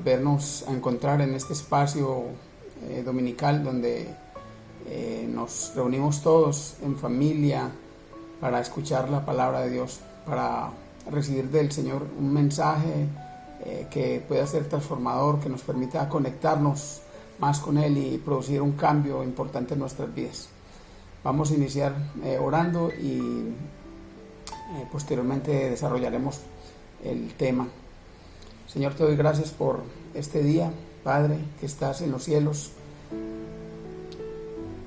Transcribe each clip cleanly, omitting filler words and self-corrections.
volvernos a encontrar en este espacio dominical donde nos reunimos todos en familia para escuchar la palabra de Dios, para recibir del Señor un mensaje que pueda ser transformador, que nos permita conectarnos más con Él y producir un cambio importante en nuestras vidas. Vamos a iniciar orando y posteriormente desarrollaremos el tema. Señor, te doy gracias por este día, Padre, que estás en los cielos.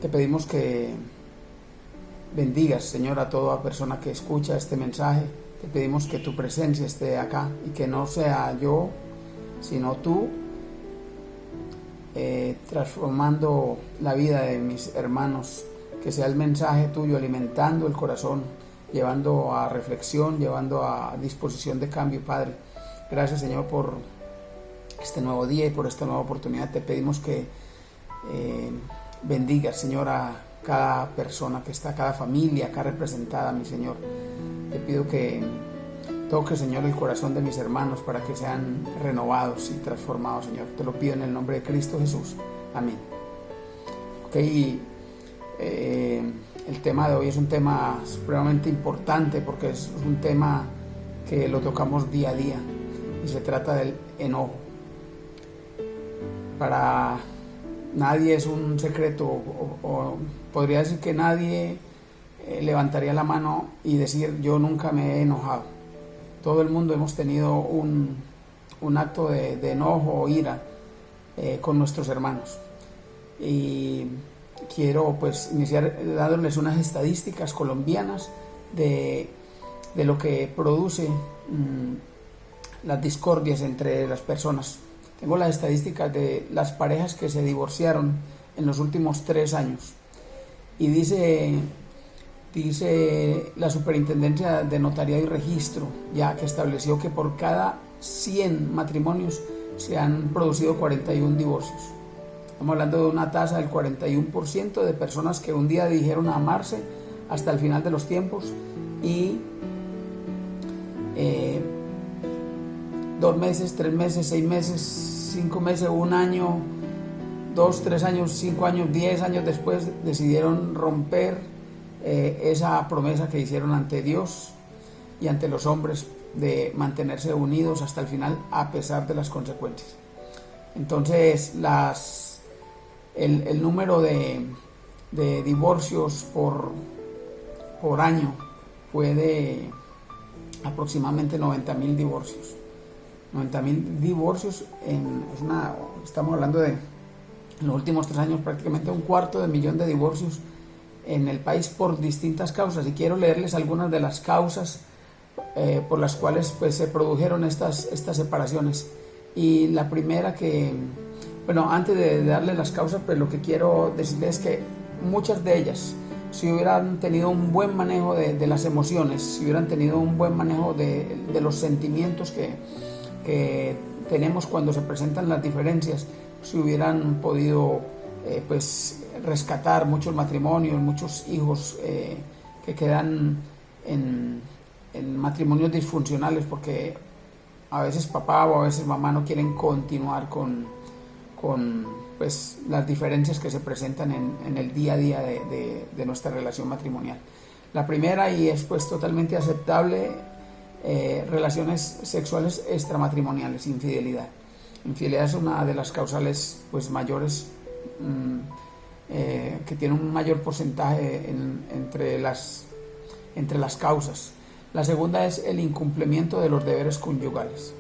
Te pedimos que bendigas, Señor, a toda persona que escucha este mensaje. Te pedimos que tu presencia esté acá y que no sea yo, sino tú, transformando la vida de mis hermanos, que sea el mensaje tuyo alimentando el corazón, llevando a reflexión, llevando a disposición de cambio, Padre. Gracias, Señor, por este nuevo día y por esta nueva oportunidad. Te pedimos que bendigas, Señor, a cada persona que está, cada familia acá representada, mi Señor. Te pido que toque, Señor, el corazón de mis hermanos para que sean renovados y transformados, Señor. Te lo pido en el nombre de Cristo Jesús. Amén. El tema de hoy es un tema supremamente importante porque es un tema que lo tocamos día a día y se trata del enojo. Para nadie es un secreto, o podría decir que nadie levantaría la mano y decir yo nunca me he enojado. Todo el mundo hemos tenido un acto de enojo o ira con nuestros hermanos. Y quiero pues iniciar dándoles unas estadísticas colombianas de lo que produce las discordias entre las personas. Tengo las estadísticas de las parejas que se divorciaron en los últimos 3 años. Y dice la Superintendencia de Notariado y Registro, ya que estableció que por cada 100 matrimonios se han producido 41 divorcios. Estamos hablando de una tasa del 41% de personas que un día dijeron amarse hasta el final de los tiempos y 2 meses, 3 meses, 6 meses, 5 meses, 1 año, 2, 3 años, 5 años, 10 años después decidieron romper esa promesa que hicieron ante Dios y ante los hombres de mantenerse unidos hasta el final a pesar de las consecuencias. Entonces el número de divorcios por año fue de aproximadamente 90,000 divorcios. 90,000 divorcios, estamos hablando de en los últimos 3 años prácticamente 250,000 de divorcios en el país por distintas causas. Y quiero leerles algunas de las causas por las cuales pues, se produjeron estas separaciones. Y la primera antes de darle las causas, pues lo que quiero decirles es que muchas de ellas, si hubieran tenido un buen manejo de las emociones, si hubieran tenido un buen manejo de los sentimientos que tenemos cuando se presentan las diferencias, si hubieran podido rescatar muchos matrimonios, muchos hijos que quedan en matrimonios disfuncionales porque a veces papá o a veces mamá no quieren continuar con las diferencias que se presentan en el día a día de nuestra relación matrimonial. La primera, y es pues totalmente aceptable, relaciones sexuales extramatrimoniales, infidelidad. Infidelidad es una de las causales pues mayores que tiene un mayor porcentaje entre las causas. La segunda es el incumplimiento de los deberes conyugales.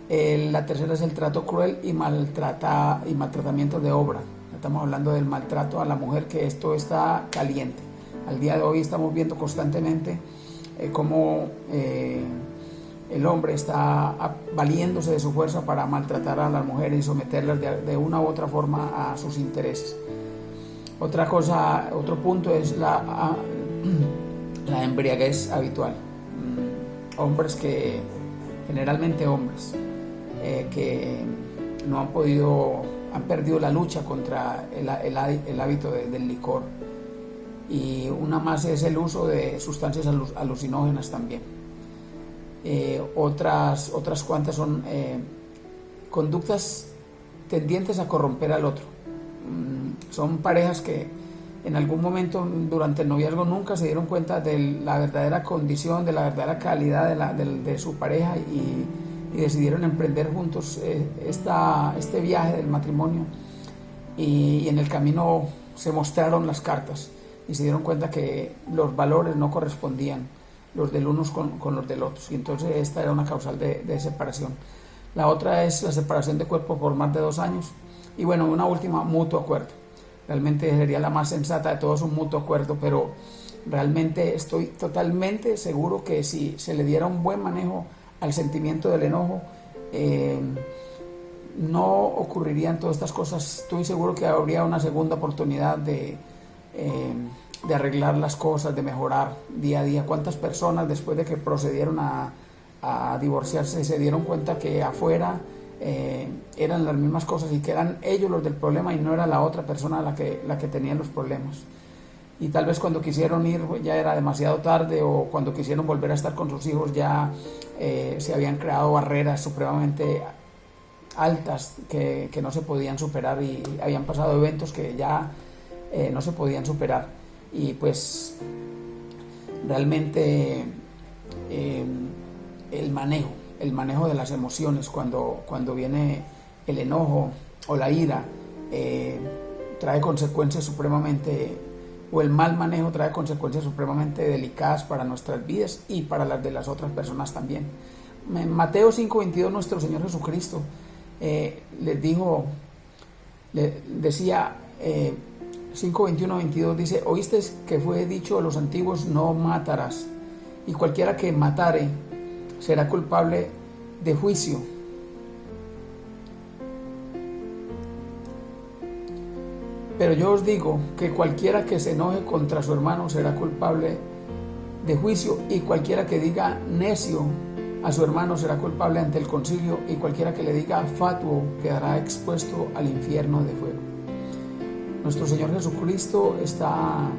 La tercera es el trato cruel y maltratamiento de obra. Estamos hablando del maltrato a la mujer, que esto está caliente. Al día de hoy estamos viendo constantemente cómo el hombre está valiéndose de su fuerza para maltratar a las mujeres y someterlas de una u otra forma a sus intereses. Otro punto es la embriaguez habitual. Generalmente hombres que no han perdido la lucha contra el hábito del licor. Y una más es el uso de sustancias alucinógenas también. Otras cuantas son conductas tendientes a corromper al otro. Son parejas que en algún momento durante el noviazgo nunca se dieron cuenta de la verdadera condición, de la verdadera calidad de su pareja y decidieron emprender juntos este viaje del matrimonio, y en el camino se mostraron las cartas y se dieron cuenta que los valores no correspondían, los del unos con los del otro, y entonces esta era una causal de separación. La otra es la separación de cuerpo por más de 2 años, y bueno, una última, mutuo acuerdo. Realmente sería la más sensata de todos, un mutuo acuerdo, pero realmente estoy totalmente seguro que si se le diera un buen manejo al sentimiento del enojo, no ocurrirían todas estas cosas. Estoy seguro que habría una segunda oportunidad de arreglar las cosas, de mejorar día a día. ¿Cuántas personas después de que procedieron a divorciarse se dieron cuenta que afuera eran las mismas cosas y que eran ellos los del problema y no era la otra persona la que tenía los problemas? Y tal vez cuando quisieron ir ya era demasiado tarde, o cuando quisieron volver a estar con sus hijos ya se habían creado barreras supremamente altas que no se podían superar, y habían pasado eventos que ya no se podían superar. Y pues realmente el manejo de las emociones cuando viene el enojo o la ira trae consecuencias supremamente, o el mal manejo trae consecuencias supremamente delicadas para nuestras vidas y para las de las otras personas también. En Mateo 5:22 nuestro Señor Jesucristo decía 5:21-22, dice: oíste que fue dicho a los antiguos, no matarás, y cualquiera que matare será culpable de juicio. Pero yo os digo que cualquiera que se enoje contra su hermano será culpable de juicio, y cualquiera que diga necio a su hermano será culpable ante el concilio, y cualquiera que le diga fatuo quedará expuesto al infierno de fuego. Nuestro Señor Jesucristo está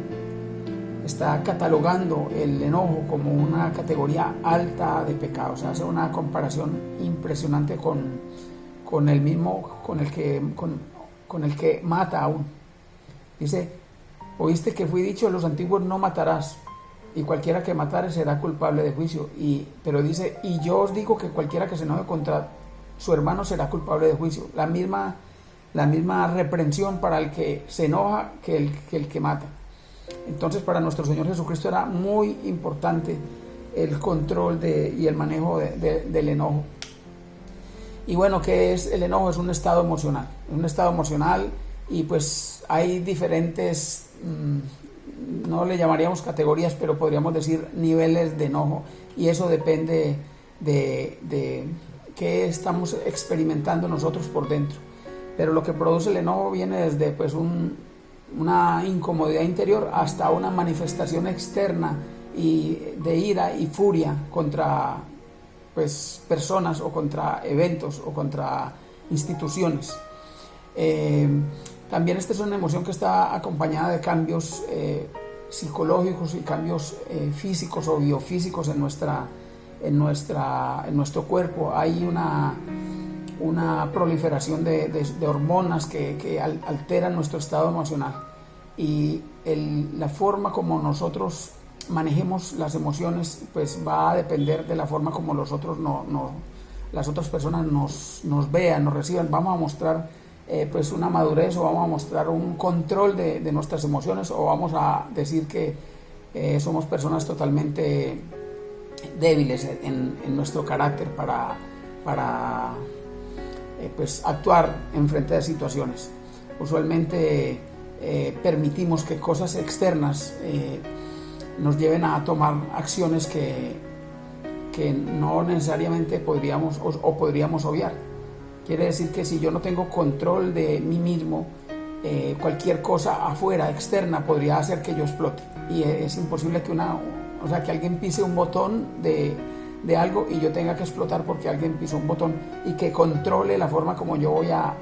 catalogando el enojo como una categoría alta de pecado. O sea, hace una comparación impresionante con el mismo, con el que mata aún. Dice: oíste que fue dicho a los antiguos, no matarás, y cualquiera que matare será culpable de juicio. Pero dice: y yo os digo que cualquiera que se enoje contra su hermano será culpable de juicio. La misma reprensión para el que se enoja que el que mata. Entonces, para nuestro Señor Jesucristo era muy importante el control y el manejo del enojo. Y bueno, ¿qué es el enojo? Es un estado emocional. Un estado emocional, y pues hay diferentes, no le llamaríamos categorías, pero podríamos decir niveles de enojo. Y eso depende de qué estamos experimentando nosotros por dentro. Pero lo que produce el enojo viene desde pues una incomodidad interior hasta una manifestación externa y de ira y furia contra pues personas, o contra eventos, o contra instituciones. También esta es una emoción que está acompañada de cambios psicológicos y cambios físicos o biofísicos en nuestro cuerpo. Hay una proliferación de hormonas que alteran nuestro estado emocional, y la forma como nosotros manejemos las emociones pues va a depender de la forma como las otras personas nos vean, nos reciban. Vamos a mostrar pues una madurez, o vamos a mostrar un control de nuestras emociones, o vamos a decir que somos personas totalmente débiles en nuestro carácter para pues actuar en frente de situaciones. Usualmente permitimos que cosas externas nos lleven a tomar acciones que no necesariamente podríamos obviar. Quiere decir que si yo no tengo control de mí mismo, cualquier cosa afuera, externa, podría hacer que yo explote. Y es imposible que alguien pise un botón de algo y yo tenga que explotar porque alguien pisó un botón, y que controle la forma como yo voy a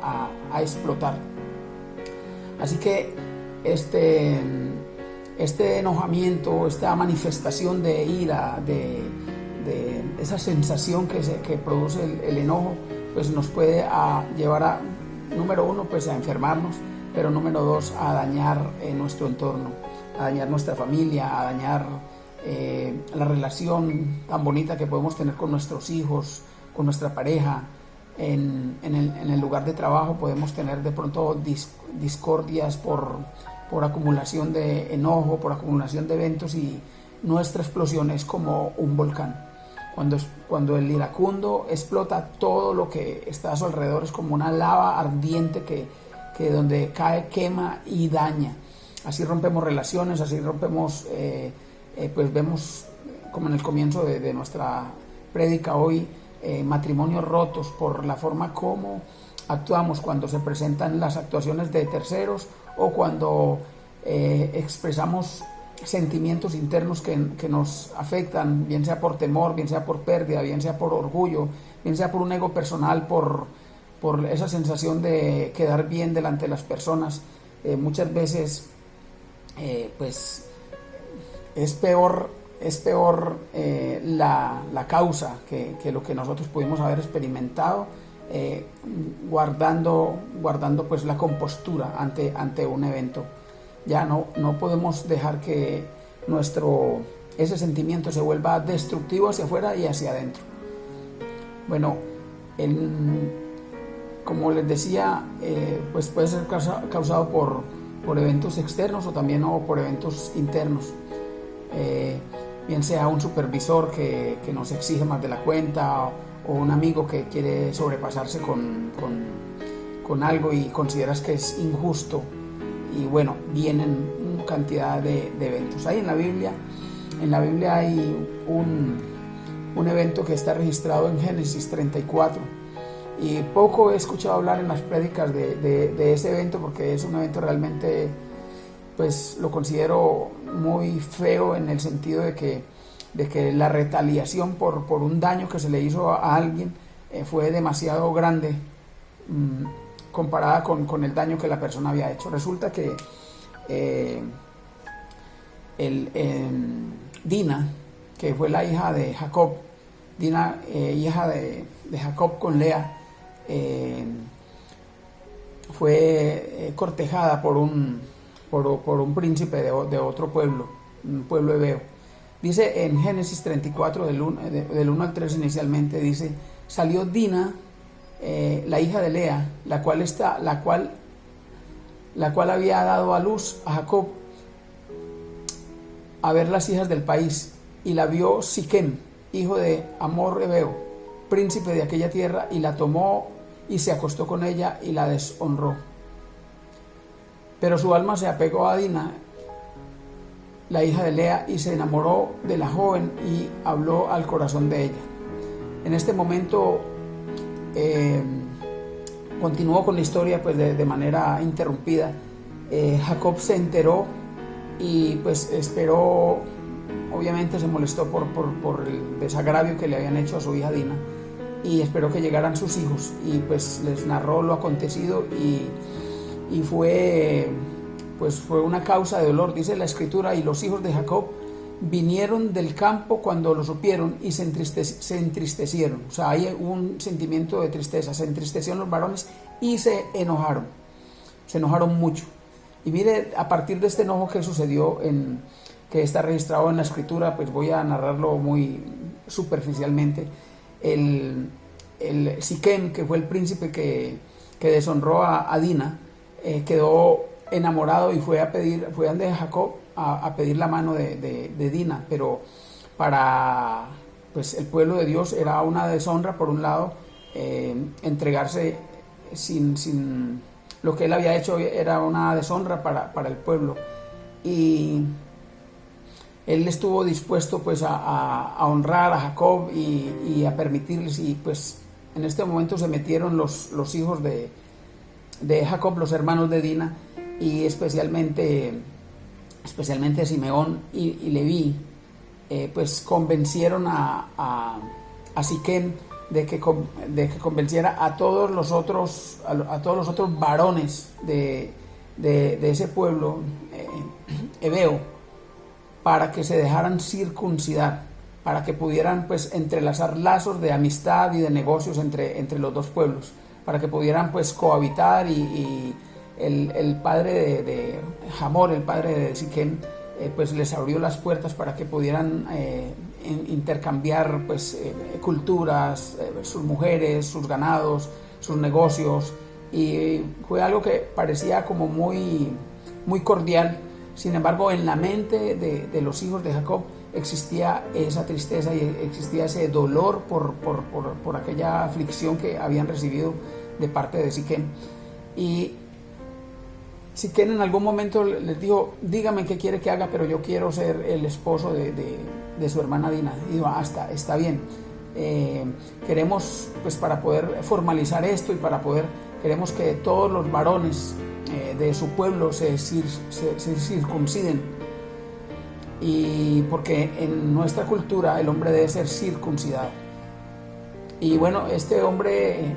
explotar. Así que este enojamiento, esta manifestación de ira, de esa sensación que produce el enojo, pues nos puede llevar a, número uno, pues a enfermarnos, pero número dos, a dañar nuestro entorno, a dañar nuestra familia, a dañar la relación tan bonita que podemos tener con nuestros hijos, con nuestra pareja. En el lugar de trabajo podemos tener de pronto discordias por acumulación de enojo, por acumulación de eventos, y nuestra explosión es como un volcán. Cuando el iracundo explota, todo lo que está a su alrededor es como una lava ardiente que donde cae quema y daña. Así rompemos relaciones, así rompemos, pues vemos como en el comienzo de nuestra prédica hoy, matrimonios rotos por la forma como actuamos cuando se presentan las actuaciones de terceros, o cuando expresamos sentimientos internos que nos afectan, bien sea por temor, bien sea por pérdida, bien sea por orgullo, bien sea por un ego personal, por esa sensación de quedar bien delante de las personas. Muchas veces pues es peor la causa que lo que nosotros pudimos haber experimentado, guardando pues la compostura ante un evento. Ya no podemos dejar que ese sentimiento se vuelva destructivo hacia afuera y hacia adentro. Bueno, como les decía, pues puede ser causado por eventos externos o también por eventos internos. Bien sea un supervisor que nos exige más de la cuenta, o un amigo que quiere sobrepasarse con algo y consideras que es injusto. Y bueno, vienen una cantidad de eventos. Ahí en la Biblia hay un evento que está registrado en Génesis 34, y poco he escuchado hablar en las prédicas de ese evento, porque es un evento realmente, pues lo considero muy feo, en el sentido de que la retaliación por un daño que se le hizo a alguien fue demasiado grande comparada con el daño que la persona había hecho. Resulta que Dina, que fue la hija de Jacob, Dina, hija de Jacob con Lea, fue cortejada por un príncipe de otro pueblo, un pueblo hebeo. Dice en Génesis 34, del 1 al 3 inicialmente, dice: salió Dina, la hija de Lea, la cual había dado a luz a Jacob, a ver las hijas del país, y la vio Siquem, hijo de Hamor hebeo, príncipe de aquella tierra, y la tomó y se acostó con ella y la deshonró. Pero su alma se apegó a Dina, la hija de Lea, y se enamoró de la joven y habló al corazón de ella. En este momento continuó con la historia pues de manera interrumpida. Jacob se enteró y pues esperó, obviamente se molestó por el desagravio que le habían hecho a su hija Dina, y esperó que llegaran sus hijos, y pues les narró lo acontecido, y fue una causa de dolor. Dice la escritura: y los hijos de Jacob vinieron del campo cuando lo supieron y se entristecieron. O sea, hay un sentimiento de tristeza. Se entristecieron los varones y se enojaron mucho. Y mire, a partir de este enojo que sucedió, que está registrado en la escritura, pues voy a narrarlo muy superficialmente. El Siquem, que fue el príncipe que deshonró a Dina, quedó enamorado y fue donde Jacob a pedir la mano de Dina. Pero para pues el pueblo de Dios era una deshonra, por un lado, entregarse sin lo que él había hecho, era una deshonra para el pueblo, y él estuvo dispuesto pues a honrar a Jacob y a permitirles. Y pues en este momento se metieron los hijos de Jacob, los hermanos de Dina, y especialmente Simeón y Leví, pues convencieron a Siquem de que convenciera a todos los otros varones de ese pueblo hebeo, para que se dejaran circuncidar. para que pudieran pues entrelazar lazos de amistad y de negocios entre los dos pueblos, para que pudieran pues cohabitar, y el padre de Hamor, el padre de Siquem, pues les abrió las puertas para que pudieran intercambiar pues culturas, sus mujeres, sus ganados, sus negocios, y fue algo que parecía como muy cordial. Sin embargo, en la mente de los hijos de Jacob existía esa tristeza y existía ese dolor por aquella aflicción que habían recibido de parte de Siquem. Y Siquem en algún momento les dijo: dígame qué quiere que haga, pero yo quiero ser el esposo de su hermana Dina. Y dijo: está bien. Queremos, pues para poder formalizar esto y queremos que todos los varones de su pueblo se circunciden, y porque en nuestra cultura el hombre debe ser circuncidado. Y bueno, este hombre,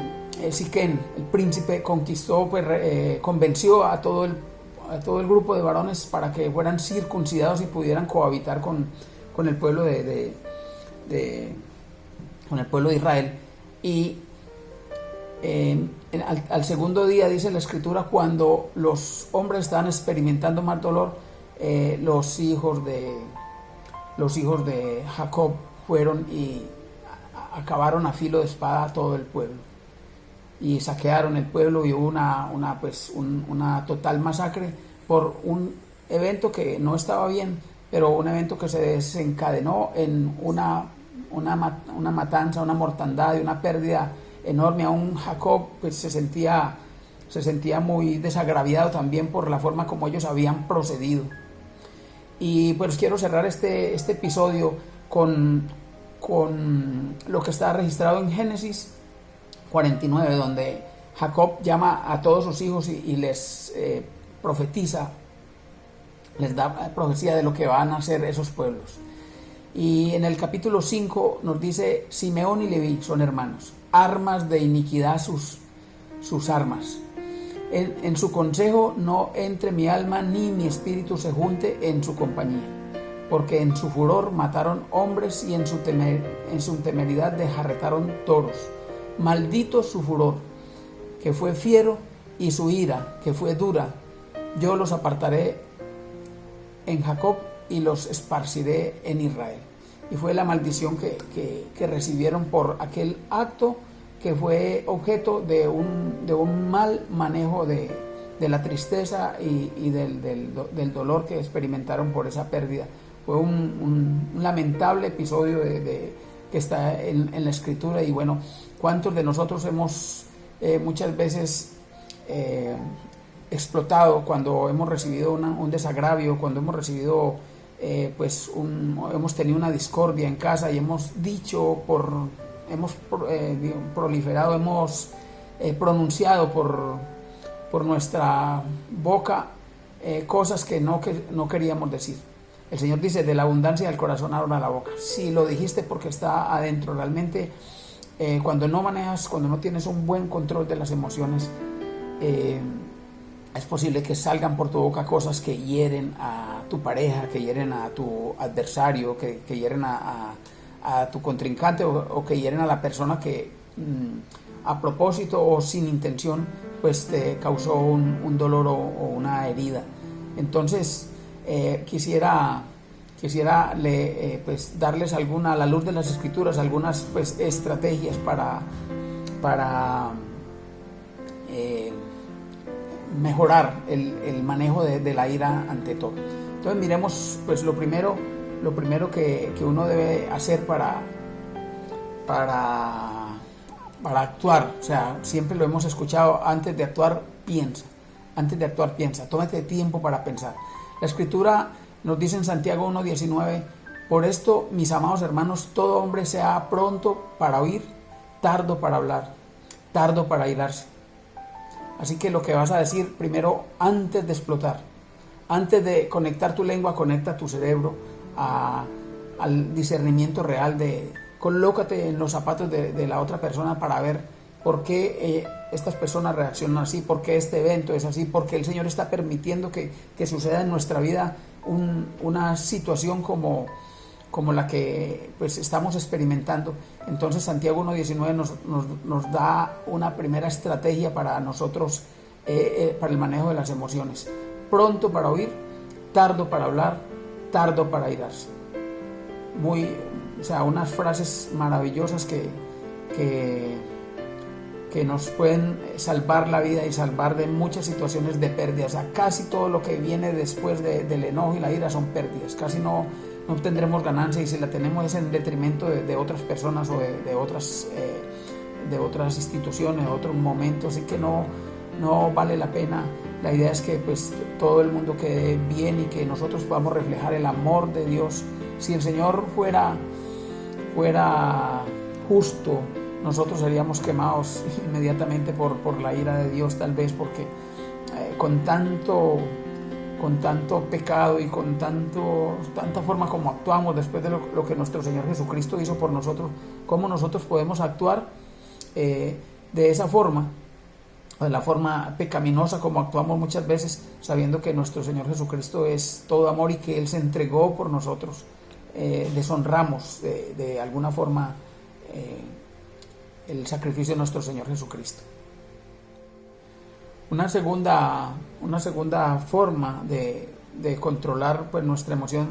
Siquem, el príncipe, conquistó, pues convenció a todo el grupo de varones para que fueran circuncidados y pudieran cohabitar con el pueblo con el pueblo de Israel. Y al segundo día, dice la escritura, cuando los hombres estaban experimentando más dolor, los hijos de Jacob fueron y acabaron a filo de espada a todo el pueblo, y saquearon el pueblo, y hubo una total masacre por un evento que no estaba bien, pero un evento que se desencadenó en una matanza, una mortandad y una pérdida enorme. Aún Jacob pues se sentía muy desagraviado también por la forma como ellos habían procedido. Y pues quiero cerrar este episodio con lo que está registrado en Génesis 49, donde Jacob llama a todos sus hijos y les profetiza, les da profecía de lo que van a hacer esos pueblos. Y en el capítulo 5 nos dice: Simeón y Leví son hermanos, armas de iniquidad sus armas. En su consejo no entre mi alma, ni mi espíritu se junte en su compañía, porque en su furor mataron hombres, y en su temeridad desjarretaron toros. Maldito su furor, que fue fiero, y su ira, que fue dura. Yo los apartaré en Jacob y los esparciré en Israel. Y fue la maldición que recibieron por aquel acto, que fue objeto de un mal manejo de la tristeza y del dolor que experimentaron por esa pérdida. Fue un lamentable episodio que está en la escritura. Y bueno, ¿cuántos de nosotros hemos muchas veces explotado cuando hemos recibido un desagravio, cuando hemos recibido hemos tenido una discordia en casa, y hemos dicho, hemos proliferado, hemos pronunciado por nuestra boca cosas que no queríamos decir? El Señor dice: de la abundancia del corazón habla la boca. Si lo dijiste, porque está adentro. Realmente cuando no tienes un buen control de las emociones, es posible que salgan por tu boca cosas que hieren a tu pareja, que hieren a tu adversario, que hieren a tu contrincante, o que hieren a la persona que a propósito o sin intención pues te causó un dolor o una herida. Entonces quisiera pues darles a la luz de las escrituras, algunas pues estrategias para mejorar el manejo de la ira ante todo. Entonces miremos pues lo primero que uno debe hacer para actuar. O sea, siempre lo hemos escuchado: antes de actuar piensa, tómate tiempo para pensar. La escritura nos dice en Santiago 1:19: por esto, mis amados hermanos, todo hombre sea pronto para oír, tardo para hablar, tardo para airarse. Así que lo que vas a decir primero, antes de explotar, antes de conectar tu lengua, conecta tu cerebro al discernimiento real colócate en los zapatos de la otra persona para ver por qué estas personas reaccionan así, por qué este evento es así, por qué el Señor está permitiendo que suceda en nuestra vida una situación como como la que pues estamos experimentando. Entonces Santiago 1:19 nos da una primera estrategia para nosotros, para el manejo de las emociones: pronto para oír, tardo para hablar, tardo para irarse. O sea, unas frases maravillosas que nos pueden salvar la vida y salvar de muchas situaciones de pérdidas. O sea, casi todo lo que viene después del enojo y la ira son pérdidas. Casi no obtendremos ganancia, y si la tenemos es en detrimento de otras personas o de otras instituciones, de otros momentos, así que no vale la pena. La idea es que pues todo el mundo quede bien y que nosotros podamos reflejar el amor de Dios. Si el Señor fuera justo, nosotros seríamos quemados inmediatamente por la ira de Dios, tal vez porque con tanto pecado y con tanta forma como actuamos después de lo que nuestro Señor Jesucristo hizo por nosotros, ¿cómo nosotros podemos actuar de esa forma, o de la forma pecaminosa como actuamos muchas veces, sabiendo que nuestro Señor Jesucristo es todo amor y que Él se entregó por nosotros? Deshonramos de alguna forma el sacrificio de nuestro Señor Jesucristo. Una segunda forma de controlar pues nuestra emoción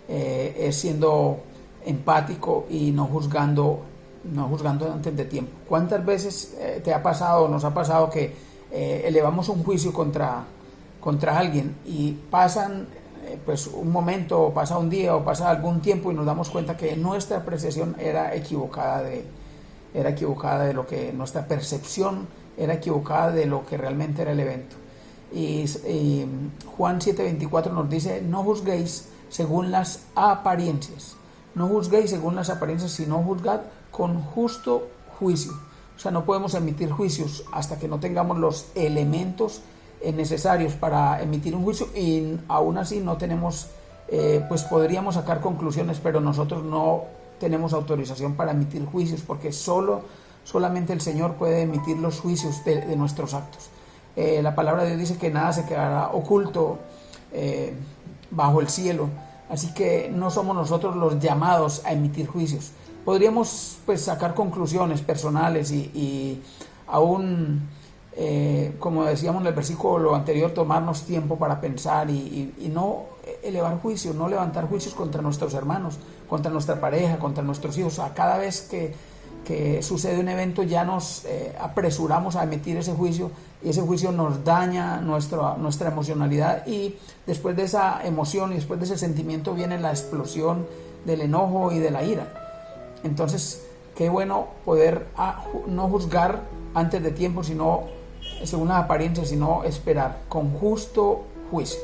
es siendo empático y no juzgando antes de tiempo. ¿Cuántas veces te ha pasado o nos ha pasado que elevamos un juicio contra alguien y pasan pues un momento, o pasa un día, o pasa algún tiempo, y nos damos cuenta que nuestra apreciación era equivocada de lo que nuestra percepción era equivocada de lo que realmente era el evento? Y Juan 7:24 nos dice: no juzguéis según las apariencias, no juzguéis según las apariencias, sino juzgad con justo juicio. O sea, no podemos emitir juicios hasta que no tengamos los elementos necesarios para emitir un juicio, y aún así no tenemos, pues podríamos sacar conclusiones, pero nosotros no tenemos autorización para emitir juicios, porque solamente el Señor puede emitir los juicios de nuestros actos. La palabra de Dios dice que nada se quedará oculto bajo el cielo, así que no somos nosotros los llamados a emitir juicios. Podríamos pues sacar conclusiones personales y aún, como decíamos en el versículo anterior, tomarnos tiempo para pensar y no elevar juicios, no levantar juicios contra nuestros hermanos, contra nuestra pareja, contra nuestros hijos. A cada vez que sucede un evento ya nos apresuramos a emitir ese juicio, y ese juicio nos daña nuestra emocionalidad, y después de esa emoción y después de ese sentimiento viene la explosión del enojo y de la ira. Entonces, qué bueno poder no juzgar antes de tiempo, sino según las apariencias, sino esperar con justo juicio.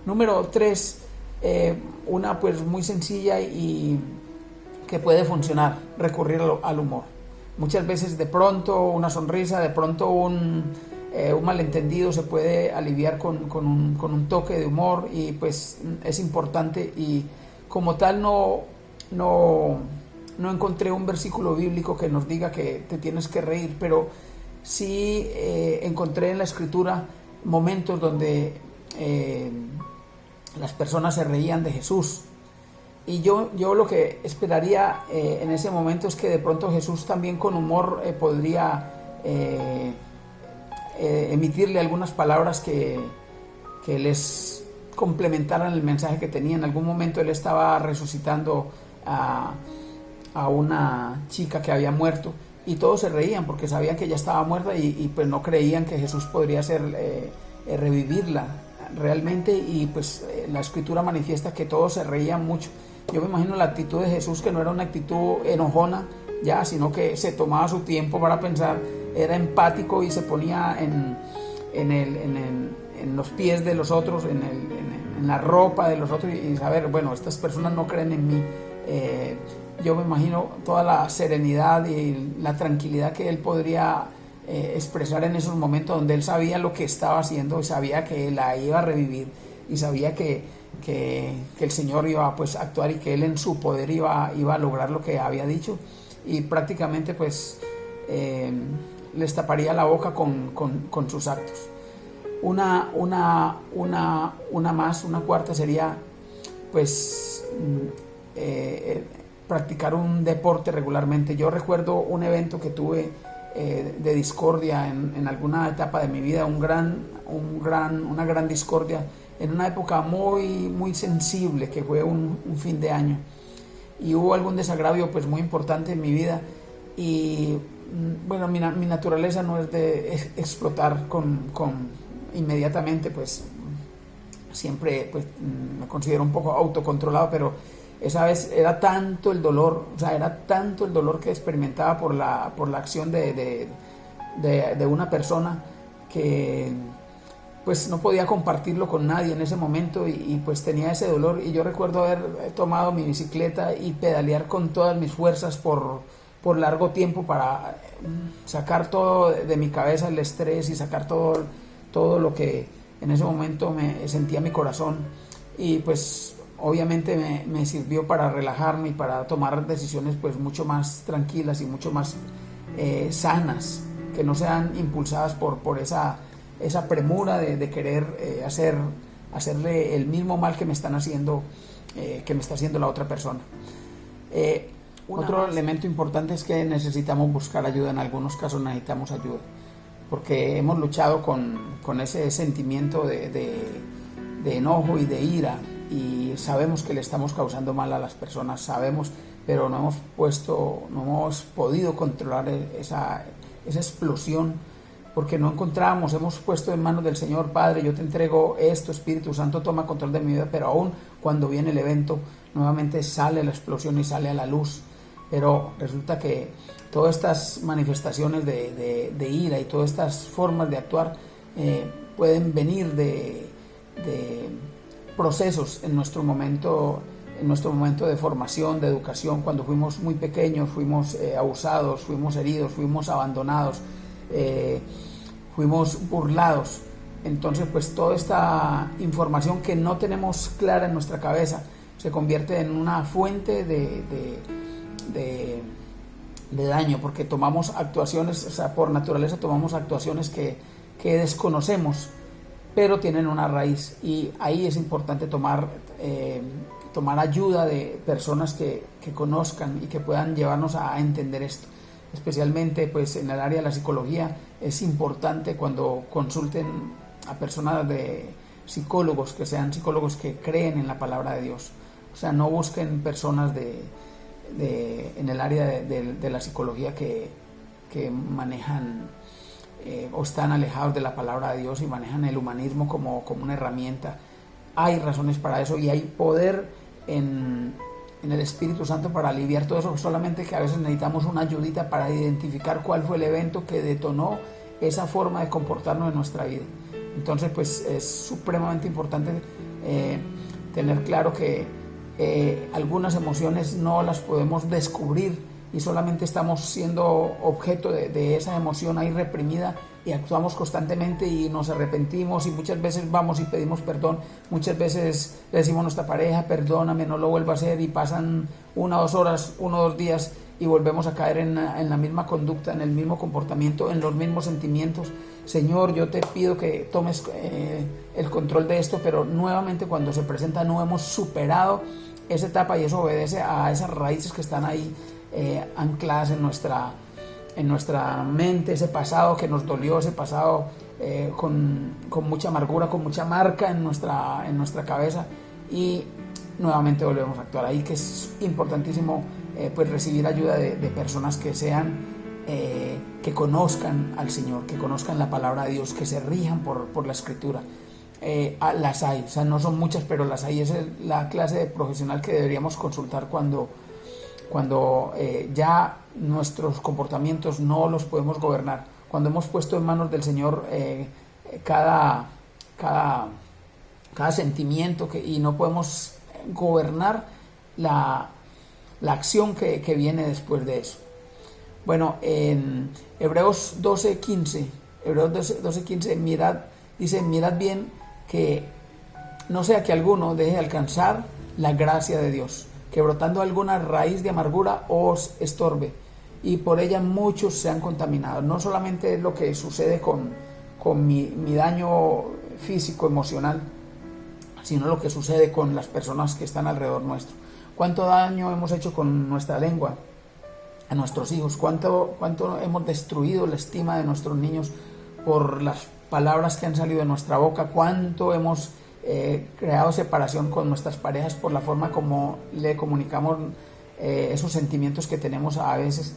Número 3, una pues muy sencilla y que puede funcionar: recurrir al humor. Muchas veces de pronto una sonrisa, de pronto un malentendido se puede aliviar con un toque de humor, y pues es importante. Y como tal no encontré un versículo bíblico que nos diga que te tienes que reír, pero sí encontré en la Escritura momentos donde las personas se reían de Jesús. Y yo lo que esperaría en ese momento es que de pronto Jesús también con humor podría emitirle algunas palabras que les complementaran el mensaje que tenía. En algún momento Él estaba resucitando a una chica que había muerto, y todos se reían porque sabían que ella estaba muerta, y pues no creían que Jesús podría revivirla realmente, y pues la Escritura manifiesta que todos se reían mucho. Yo me imagino la actitud de Jesús, que no era una actitud enojona ya, sino que se tomaba su tiempo para pensar, era empático y se ponía en los pies de los otros, en la ropa de los otros, y saber, bueno, estas personas no creen en mí. Yo me imagino toda la serenidad y la tranquilidad que él podría expresar en esos momentos, donde él sabía lo que estaba haciendo y sabía que la iba a revivir, y sabía que el Señor iba pues, a actuar, y que él en su poder iba a lograr lo que había dicho, y prácticamente pues les taparía la boca con sus actos. Una cuarta sería pues practicar un deporte regularmente. Yo recuerdo un evento que tuve de discordia en alguna etapa de mi vida, una gran discordia en una época muy sensible, que fue un fin de año, y hubo algún desagravio pues muy importante en mi vida. Y bueno, mi naturaleza no es de explotar inmediatamente, pues siempre pues me considero un poco autocontrolado, pero esa vez era tanto el dolor, que experimentaba por la acción de una persona, que pues no podía compartirlo con nadie en ese momento, y pues tenía ese dolor. Y yo recuerdo haber tomado mi bicicleta y pedalear con todas mis fuerzas por largo tiempo para sacar todo de mi cabeza, el estrés, y sacar todo lo que en ese momento me sentía mi corazón. Y pues obviamente me sirvió para relajarme y para tomar decisiones pues mucho más tranquilas y mucho más sanas, que no sean impulsadas por esa premura de querer hacerle el mismo mal que me está haciendo la otra persona. Otro elemento importante es que necesitamos buscar ayuda. En algunos casos necesitamos ayuda, porque hemos luchado con ese sentimiento de enojo y de ira, y sabemos que le estamos causando mal a las personas, pero no hemos podido controlar esa explosión, porque no encontramos. Hemos puesto en manos del Señor: Padre, yo te entrego esto, Espíritu Santo, toma control de mi vida. Pero aún cuando viene el evento, nuevamente sale la explosión y sale a la luz. Pero resulta que todas estas manifestaciones de ira y todas estas formas de actuar pueden venir de procesos en nuestro momento de formación, de educación. Cuando fuimos muy pequeños, fuimos abusados, fuimos heridos, fuimos abandonados, fuimos burlados. Entonces pues toda esta información que no tenemos clara en nuestra cabeza se convierte en una fuente de daño, porque tomamos actuaciones, por naturaleza tomamos actuaciones que desconocemos, pero tienen una raíz. Y ahí es importante tomar ayuda de personas que conozcan y que puedan llevarnos a entender esto. Especialmente pues en el área de la psicología es importante cuando consulten a personas psicólogos, que sean psicólogos que creen en la palabra de Dios. O sea, no busquen personas en el área de la psicología que manejan o están alejados de la palabra de Dios y manejan el humanismo como una herramienta. Hay razones para eso, y hay poder en el Espíritu Santo para aliviar todo eso, solamente que a veces necesitamos una ayudita para identificar cuál fue el evento que detonó esa forma de comportarnos en nuestra vida. Entonces pues es supremamente importante tener claro que algunas emociones no las podemos descubrir, y solamente estamos siendo objeto de esa emoción ahí reprimida, y actuamos constantemente y nos arrepentimos, y muchas veces vamos y pedimos perdón. Muchas veces le decimos a nuestra pareja: perdóname, no lo vuelvo a hacer, y pasan 1 o 2 horas, 1 o 2 días, y volvemos a caer en la misma conducta, en el mismo comportamiento, en los mismos sentimientos. Señor, yo te pido que tomes el control de esto, pero nuevamente cuando se presenta no hemos superado esa etapa, y eso obedece a esas raíces que están ahí ancladas en nuestra mente, ese pasado que nos dolió, ese pasado con mucha amargura, con mucha marca en nuestra cabeza, y nuevamente volvemos a actuar ahí. Que es importantísimo pues recibir ayuda de personas que que conozcan al Señor, que conozcan la palabra de Dios, que se rijan por la Escritura. Las hay, o sea, no son muchas, pero las hay. Es la clase de profesional que deberíamos consultar cuando ya nuestros comportamientos no los podemos gobernar, cuando hemos puesto en manos del Señor cada sentimiento, y no podemos gobernar la acción que viene después de eso. Bueno, en Hebreos 12:15, mirad bien que no sea que alguno deje de alcanzar la gracia de Dios, que brotando alguna raíz de amargura os estorbe, y por ella muchos se han contaminado. No solamente es lo que sucede con mi daño físico, emocional, sino lo que sucede con las personas que están alrededor nuestro. ¿Cuánto daño hemos hecho con nuestra lengua a nuestros hijos? ¿Cuánto hemos destruido la estima de nuestros niños por las palabras que han salido de nuestra boca? ¿Cuánto hemos creado separación con nuestras parejas por la forma como le comunicamos esos sentimientos que tenemos a veces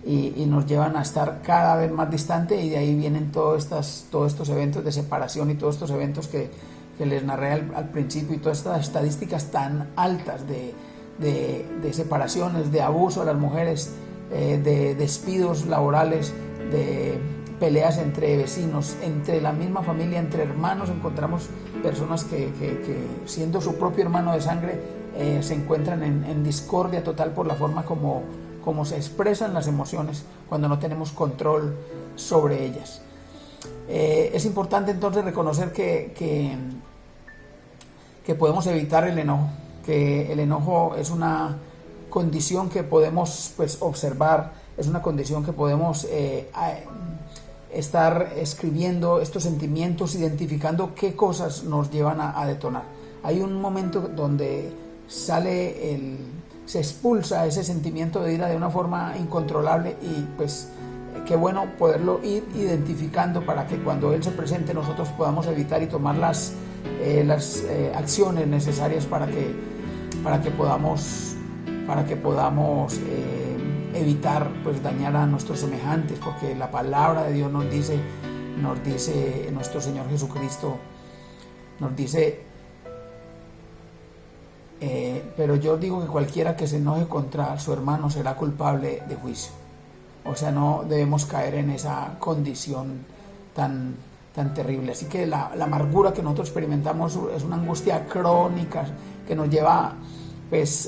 y nos llevan a estar cada vez más distante? Y de ahí vienen todos estos eventos de separación y todos estos eventos que les narré al principio, y todas estas estadísticas tan altas de separaciones, de abuso a las mujeres, de despidos laborales, de peleas entre vecinos, entre la misma familia, entre hermanos. Encontramos personas que siendo su propio hermano de sangre se encuentran en discordia total por la forma como se expresan las emociones cuando no tenemos control sobre ellas. Es importante entonces reconocer que podemos evitar el enojo, que el enojo es una condición que podemos observar, es una condición que podemos estar escribiendo estos sentimientos, identificando qué cosas nos llevan a detonar. Hay un momento donde se expulsa ese sentimiento de ira de una forma incontrolable, y qué bueno poderlo ir identificando para que cuando él se presente nosotros podamos evitar y tomar las acciones necesarias para que podamos evitar dañar a nuestros semejantes, porque la palabra de Dios nos dice nuestro Señor Jesucristo nos dice, pero yo digo que cualquiera que se enoje contra su hermano será culpable de juicio. O sea, no debemos caer en esa condición tan terrible. Así que la amargura que nosotros experimentamos es una angustia crónica que nos lleva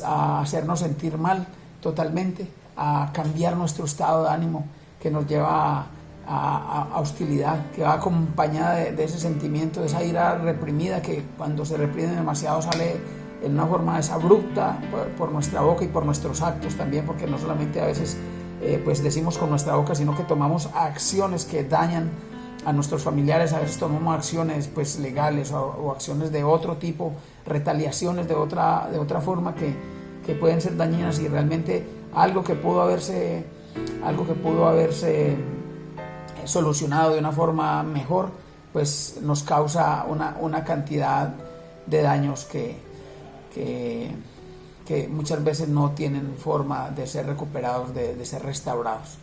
a hacernos sentir mal totalmente, a cambiar nuestro estado de ánimo, que nos lleva a hostilidad, que va acompañada de ese sentimiento, de esa ira reprimida, que cuando se reprime demasiado sale en una forma abrupta por nuestra boca y por nuestros actos también, porque no solamente a veces decimos con nuestra boca, sino que tomamos acciones que dañan a nuestros familiares. A veces tomamos acciones legales o acciones de otro tipo, retaliaciones de otra forma que pueden ser dañinas, y realmente algo que pudo haberse solucionado de una forma mejor, nos causa una cantidad de daños que muchas veces no tienen forma de ser recuperados, de ser restaurados.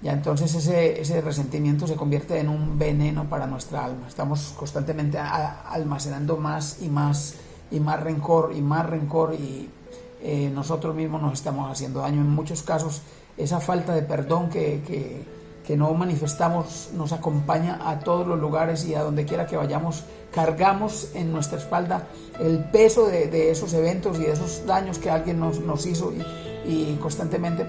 Ya entonces ese resentimiento se convierte en un veneno para nuestra alma. Estamos constantemente almacenando más y más rencor, y nosotros mismos nos estamos haciendo daño. En muchos casos esa falta de perdón que no manifestamos nos acompaña a todos los lugares, y a donde quiera que vayamos cargamos en nuestra espalda el peso de esos eventos y de esos daños que alguien nos hizo, y constantemente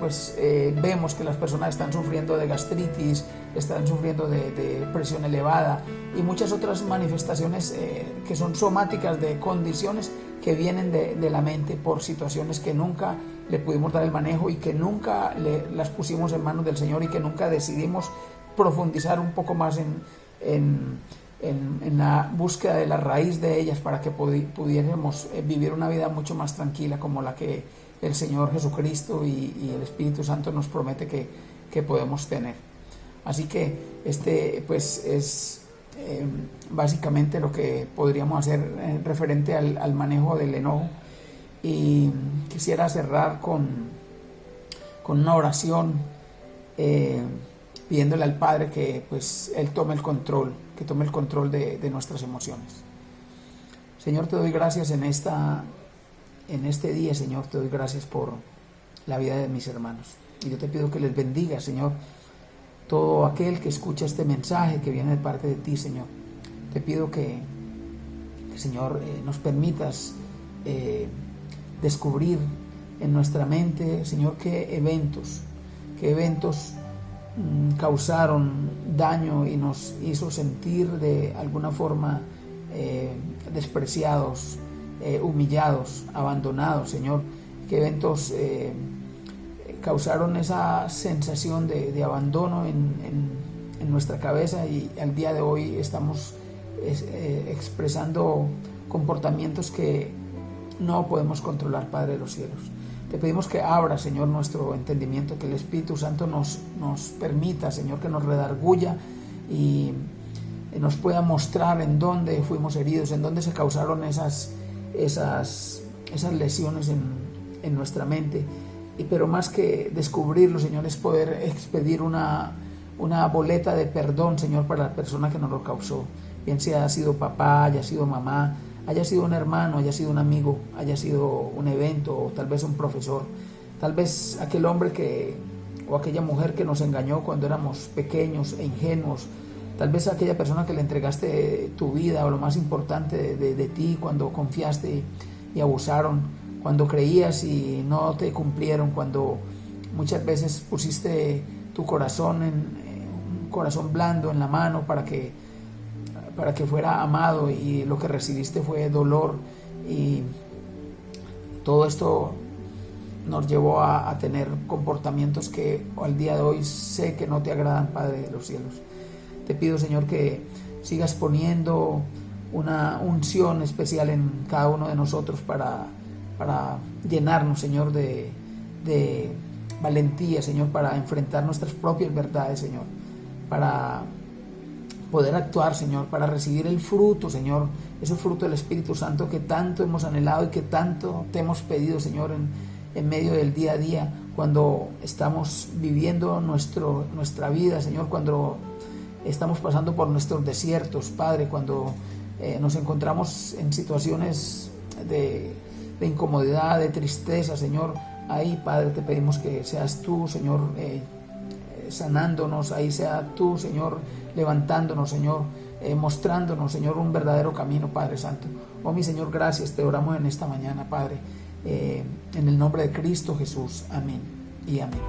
vemos que las personas están sufriendo de gastritis, están sufriendo de presión elevada y muchas otras manifestaciones que son somáticas de condiciones que vienen de la mente por situaciones que nunca le pudimos dar el manejo y que nunca las pusimos en manos del Señor, y que nunca decidimos profundizar un poco más en la búsqueda de la raíz de ellas, para que pudiéramos vivir una vida mucho más tranquila, como la que el Señor Jesucristo y el Espíritu Santo nos promete que podemos tener. Así que es básicamente lo que podríamos hacer referente al manejo del enojo. Y quisiera cerrar con una oración, pidiéndole al Padre que Él tome el control, de nuestras emociones. Señor, te doy gracias en este día, Señor, te doy gracias por la vida de mis hermanos. Y yo te pido que les bendiga, Señor, todo aquel que escucha este mensaje que viene de parte de ti, Señor. Te pido que Señor, nos permitas descubrir en nuestra mente, Señor, qué eventos causaron daño y nos hizo sentir de alguna forma despreciados, humillados, abandonados, Señor. Qué eventos causaron esa sensación de abandono en nuestra cabeza, y al día de hoy estamos expresando comportamientos que no podemos controlar, Padre de los cielos. Te pedimos que abra, Señor, nuestro entendimiento, que el Espíritu Santo nos permita, Señor, que nos redarguya y nos pueda mostrar en dónde fuimos heridos, en dónde se causaron esas lesiones en nuestra mente. Pero más que descubrirlo, Señor, es poder expedir una boleta de perdón, Señor, para la persona que nos lo causó. Bien sea sido papá, haya sido mamá, haya sido un hermano, haya sido un amigo, haya sido un evento, o tal vez un profesor, tal vez aquel hombre o aquella mujer que nos engañó cuando éramos pequeños e ingenuos, tal vez aquella persona que le entregaste tu vida o lo más importante de ti cuando confiaste y abusaron, cuando creías y no te cumplieron, cuando muchas veces pusiste tu corazón un corazón blando en la mano para que fuera amado y lo que recibiste fue dolor, y todo esto nos llevó a tener comportamientos que al día de hoy sé que no te agradan, Padre de los cielos. Te pido, Señor, que sigas poniendo una unción especial en cada uno de nosotros para llenarnos, Señor, de valentía, Señor, para enfrentar nuestras propias verdades, Señor, para poder actuar, Señor, para recibir el fruto, Señor, ese fruto del Espíritu Santo que tanto hemos anhelado y que tanto te hemos pedido, Señor, en medio del día a día, cuando estamos viviendo nuestra vida, Señor, cuando estamos pasando por nuestros desiertos, Padre, cuando nos encontramos en situaciones de incomodidad, de tristeza, Señor. Ahí, Padre, te pedimos que seas tú, Señor, sanándonos, ahí sea tú, Señor, levantándonos, Señor, mostrándonos, Señor, un verdadero camino, Padre Santo. Oh, mi Señor, gracias, te oramos en esta mañana, Padre, en el nombre de Cristo Jesús. Amén y amén.